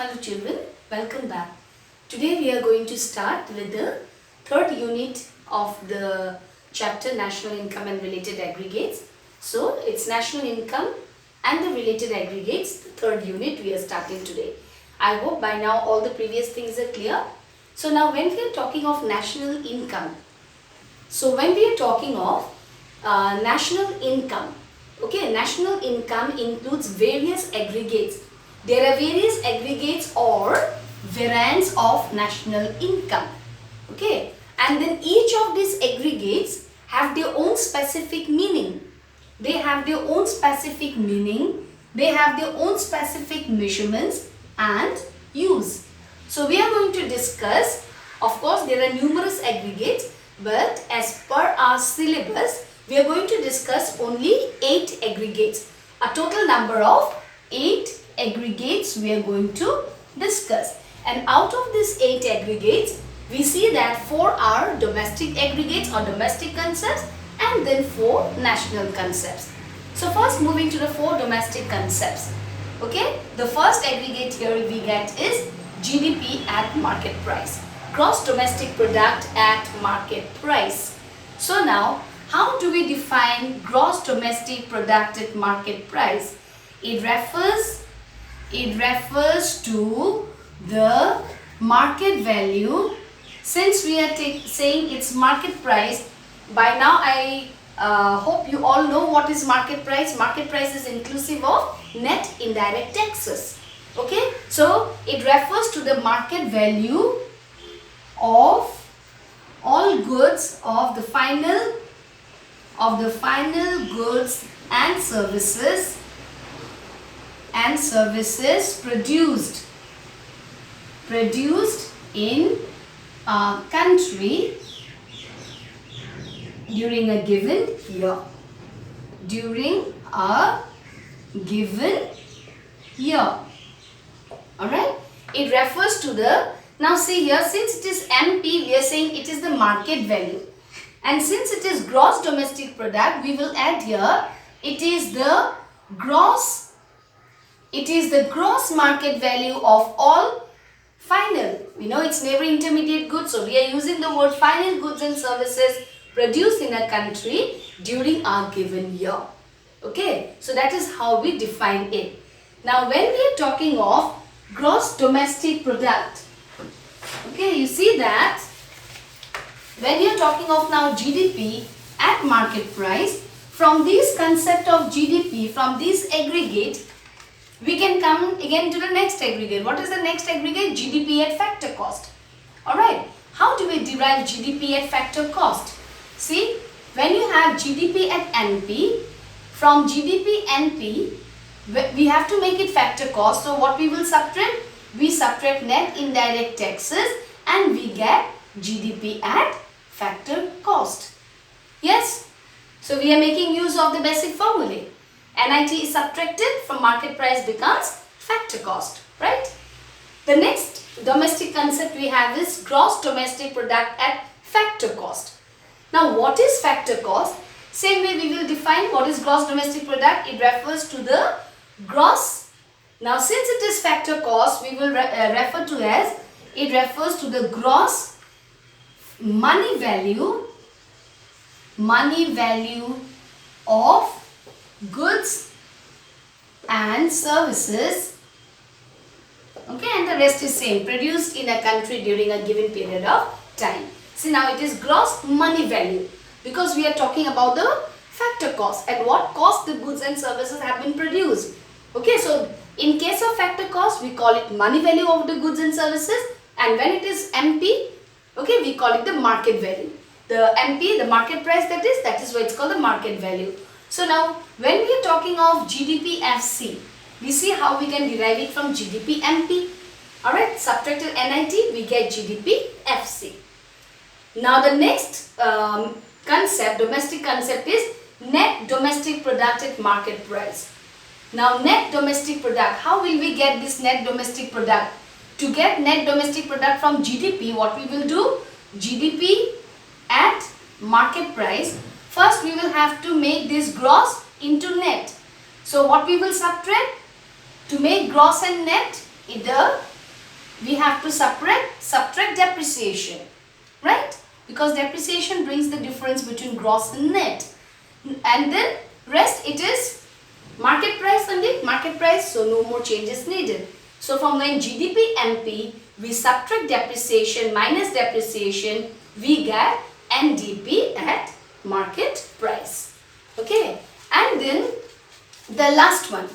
Hello children, welcome back. Today we are going to start with the third unit of the chapter National Income and Related Aggregates. So it's National Income and the Related Aggregates, the third unit we are starting today. I hope by now all the previous things are clear. So now when we are talking of national income, national income, okay, national income includes various aggregates. There are various aggregates or variants of national income, okay, and then each of these aggregates have their own specific meaning. They have their own specific meaning, they have their own specific measurements and use. So we are going to discuss, of course there are numerous aggregates, but as per our syllabus, we are going to discuss only 8 aggregates. A total number of 8 aggregates we are going to discuss. And out of these 8 aggregates, we see that 4 are domestic aggregates or domestic concepts and then 4 national concepts. So first moving to the 4 domestic concepts. Okay, the first aggregate here we get is GDP at market price. Gross domestic product at market price. So now, how do we define gross domestic product at market price? It refers to the market value. Since we are saying it's market price, by now I hope you all know what is market price. Market price is inclusive of net indirect taxes. Okay, so it refers to the market value of all goods of the final goods and services produced in a country during a given year. Alright, it refers to the, now see here, since it is MP, we are saying it is the market value. And since it is gross domestic product, we will add here, it is the gross market value of all final. We know it's never intermediate goods, so we are using the word final goods and services produced in a country during a given year. Okay, so that is how we define it. Now when we are talking of gross domestic product, okay, you see that when you are talking of now GDP at market price, from this concept of GDP, from this aggregate, we can come again to the next aggregate. What is the next aggregate? GDP at factor cost. Alright, how do we derive GDP at factor cost? See, when you have GDP at NP, from GDP NP, we have to make it factor cost. So what we will subtract? We subtract net indirect taxes and we get GDP at factor cost. Yes? So we are making use of the basic formulae. NIT is subtracted from market price becomes factor cost, right? The next domestic concept we have is gross domestic product at factor cost. Now what is factor cost? Same way we will define what is gross domestic product. It refers to the gross. Now since it is factor cost, we will refer to as, it refers to the gross money value of goods and services, okay, and the rest is same, produced in a country during a given period of time. See, now it is gross money value because we are talking about the factor cost, at what cost the goods and services have been produced. Okay, so in case of factor cost, we call it money value of the goods and services, and when it is MP, okay, we call it the market value. The MP, the market price, that is why it's called the market value. So now when we are talking of GDP FC, we see how we can derive it from GDP MP. Alright, subtracted NIT, we get GDP FC. Now the next domestic concept is net domestic product at market price. Now net domestic product, how will we get this net domestic product? To get net domestic product from GDP, what we will do? GDP at market price. First we will have to make this gross into net. So what we will subtract? To make gross and net, the we have to subtract depreciation, right? Because depreciation brings the difference between gross and net. And then rest it is market price only, market price, so no more changes needed. So from when GDP MP, we subtract depreciation minus depreciation, we get NDP at market price. Okay, and then the last one,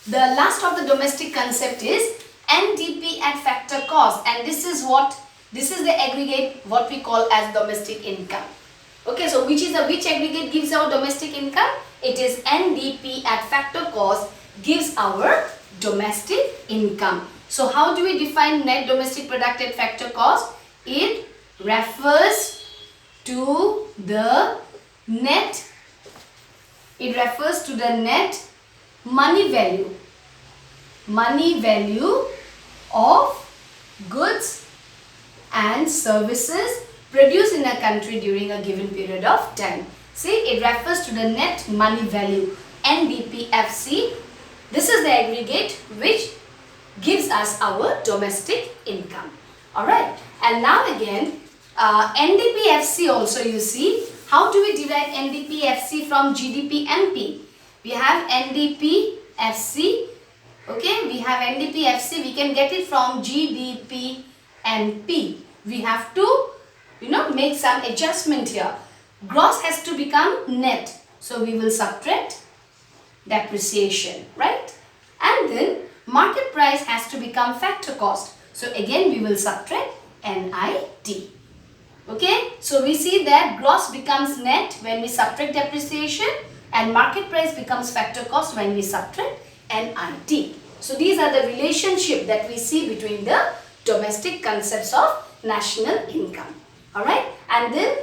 the last of the domestic concept is NDP at factor cost, and this is the aggregate what we call as domestic income. Okay, so which aggregate gives our domestic income? It is NDP at factor cost gives our domestic income. So how do we define net domestic product at factor cost? It refers to the net money value of goods and services produced in a country during a given period of time. See, it refers to the net money value, NDPFC. This is the aggregate which gives us our domestic income. Alright, and now again NDPFC also, you see, how do we derive NDPFC from GDP-MP? We have NDPFC, okay, we have NDPFC, we can get it from GDP-MP. We have to, make some adjustment here. Gross has to become net, so we will subtract depreciation, right? And then market price has to become factor cost, so again we will subtract NIT. Okay, so we see that gross becomes net when we subtract depreciation and market price becomes factor cost when we subtract NIT. So these are the relationship that we see between the domestic concepts of national income. Alright, and then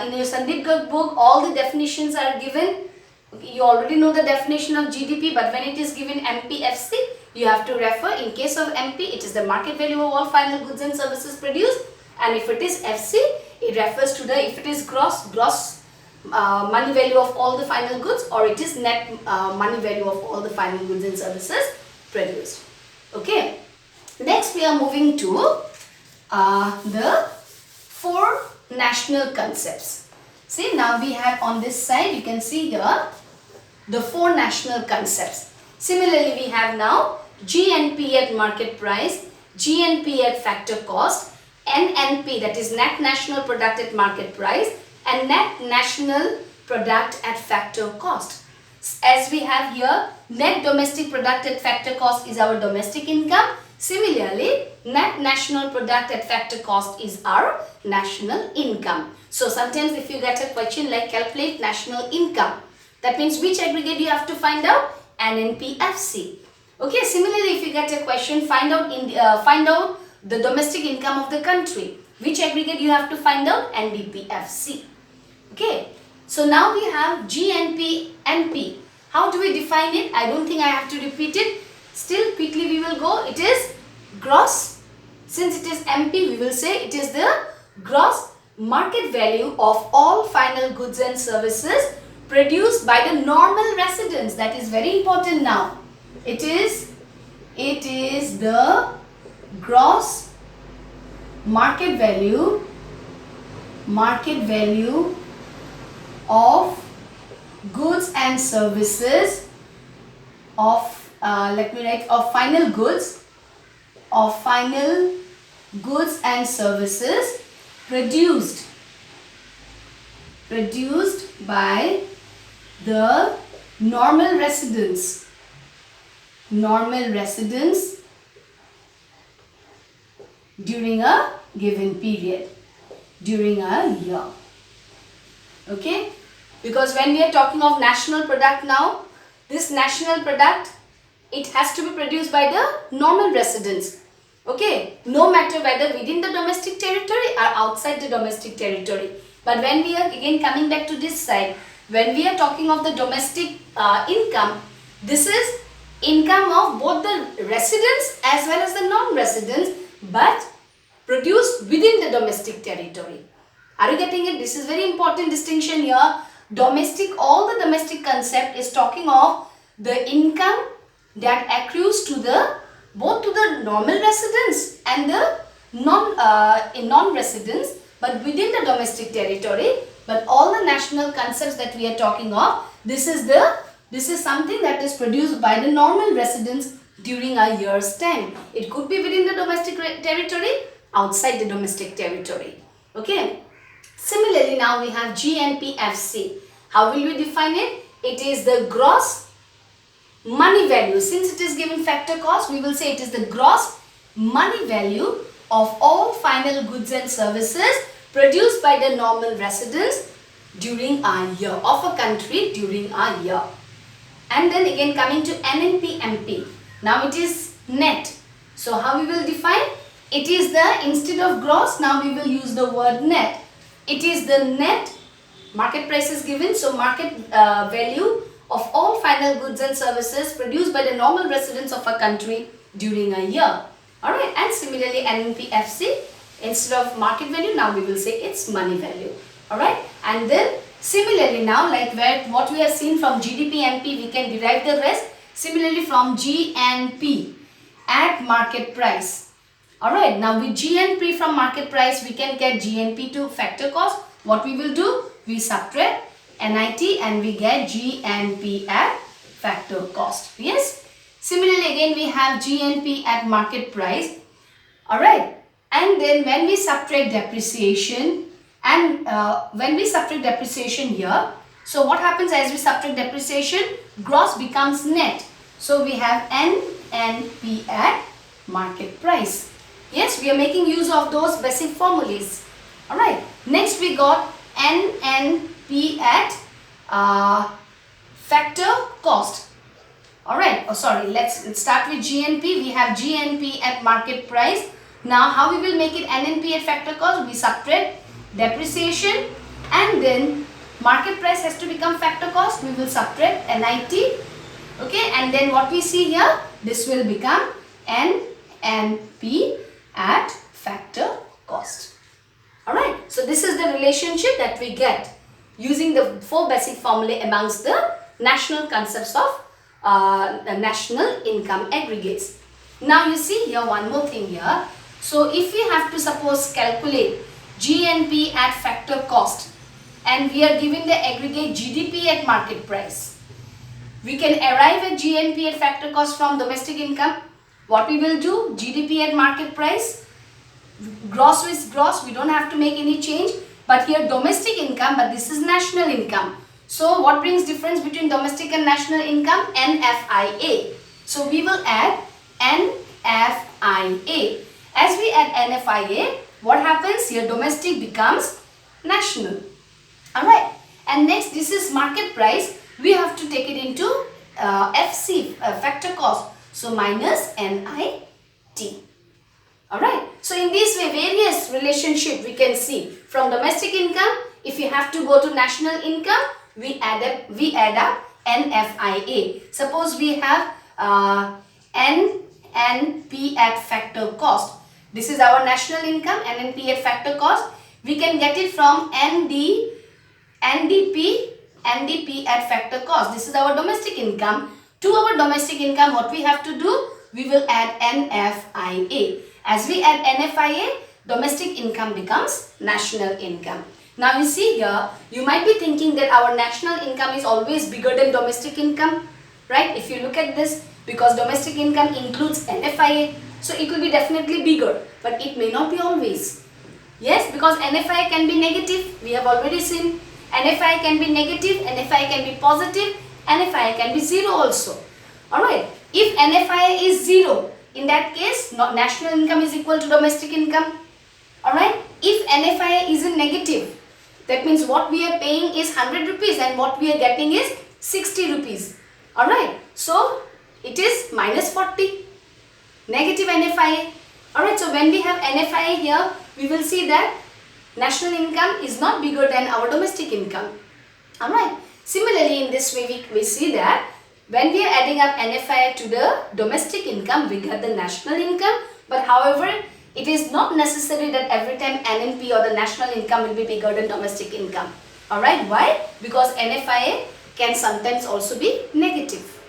in your Sandeep Garg book all the definitions are given. Okay, you already know the definition of GDP, but when it is given MPFC, you have to refer. In case of MP, it is the market value of all final goods and services produced, and if it is FC, it refers to if it is gross money value of all the final goods, or it is net money value of all the final goods and services produced. Okay, next we are moving to the 4 national concepts. See, now we have on this side, you can see here the 4 national concepts. Similarly, we have now GNP at market price, GNP at factor cost, NNP, that is net national product at market price, and net national product at factor cost. As we have here, net domestic product at factor cost is our domestic income. Similarly, net national product at factor cost is our national income. So sometimes if you get a question like calculate national income, that means which aggregate you have to find out? NNPFC. Okay, similarly if you get a question, find out the domestic income of the country, which aggregate you have to find out? NDPFC. Okay, so now we have GNP-MP. How do we define it? I don't think I have to repeat it. Still quickly we will go. It is gross. Since it is MP, we will say it is the gross market value of all final goods and services produced by the normal residents. That is very important now. It is the gross market value of goods and services of final goods and services produced by the normal residents during a given period, during a year. Okay, because when we are talking of national product now, this national product, it has to be produced by the normal residents. Okay, no matter whether within the domestic territory or outside the domestic territory. But when we are again coming back to this side, when we are talking of the domestic income, this is income of both the residents as well as the non-residents, but produced within the domestic territory. Are you getting it? This is very important distinction here. All the domestic concept is talking of the income that accrues to the both to the normal residents and the non-residents, but within the domestic territory. But all the national concepts that we are talking of, this is something that is produced by the normal residents during a year's time. It could be within the domestic territory, outside the domestic territory. Okay. Similarly, now we have GNPFC. How will we define it? It is the gross money value. Since it is given factor cost, we will say it is the gross money value of all final goods and services produced by the normal residents during a year, of a country during a year. And then again coming to NNPMP. Now it is net. So how we will define? It is the, instead of gross, now we will use the word net. It is the net, market price is given, so market value of all final goods and services produced by the normal residents of a country during a year. Alright, and similarly NNPFC, instead of market value, now we will say it's money value. Alright, and then similarly now, like what we have seen from GDPMP, we can derive the rest. Similarly from GNP, at market price. Alright, now with GNP from market price, we can get GNP to factor cost. What we will do? We subtract NIT and we get GNP at factor cost. Yes. Similarly, again we have GNP at market price. Alright, and then when we subtract depreciation, and when we subtract depreciation here, so what happens as we subtract depreciation? Gross becomes net. So we have NNP at market price. Yes, we are making use of those basic formulas. Alright, next we got NNP at factor cost. Alright, let's start with GNP. We have GNP at market price. Now how we will make it NNP at factor cost? We subtract depreciation and then market price has to become factor cost. We will subtract NIT. Okay, and then what we see here, this will become NNP at factor cost. Alright, so this is the relationship that we get using the four basic formulae amongst the national concepts of national income aggregates. Now you see here one more thing here. So if we have to suppose calculate GNP at factor cost and we are given the aggregate GDP at market price, we can arrive at GNP at factor cost from domestic income. What we will do? GDP at market price, gross is gross, we don't have to make any change. But here domestic income, but this is national income. So what brings difference between domestic and national income? NFIA. So we will add NFIA. As we add NFIA, what happens here? Domestic becomes national. Alright. And next, this is market price. We have to take it into FC, factor cost. So minus NIT. Alright. So in this way, various relationship we can see. From domestic income, if you have to go to national income, we add up NFIA. Suppose we have NNP at factor cost. This is our national income, NNP at factor cost. We can get it from NDP at factor cost. This is our domestic income. To our domestic income, what we have to do? We will add NFIA. As we add NFIA, domestic income becomes national income. Now you see here, you might be thinking that our national income is always bigger than domestic income, right? If you look at this, because domestic income includes NFIA, so it will be definitely bigger, but it may not be always. Yes, because NFIA can be negative, we have already seen. NFIA can be negative, NFIA can be positive, NFIA can be zero also. Alright, if NFIA is zero, in that case, national income is equal to domestic income. Alright, if NFIA is in negative, that means what we are paying is 100 rupees and what we are getting is 60 rupees. Alright, so it is minus 40, negative NFIA. Alright, so when we have NFIA here, we will see that national income is not bigger than our domestic income. Alright, similarly in this way we see that when we are adding up NFIA to the domestic income, we get the national income. But however, it is not necessary that every time NNP or the national income will be bigger than domestic income. Alright, why? Because NFIA can sometimes also be negative.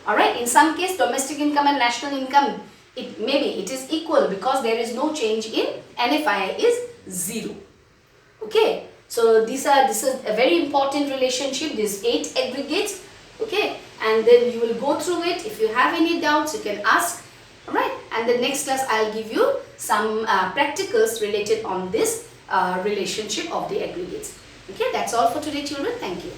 Alright, in some case domestic income and national income maybe it is equal because there is no change in NFI is 0. Okay, so this is a very important relationship, these 8 aggregates. Okay, and then you will go through it. If you have any doubts, you can ask. Alright, and the next class I'll give you some practicals related on this relationship of the aggregates. Okay, that's all for today, children. Thank you.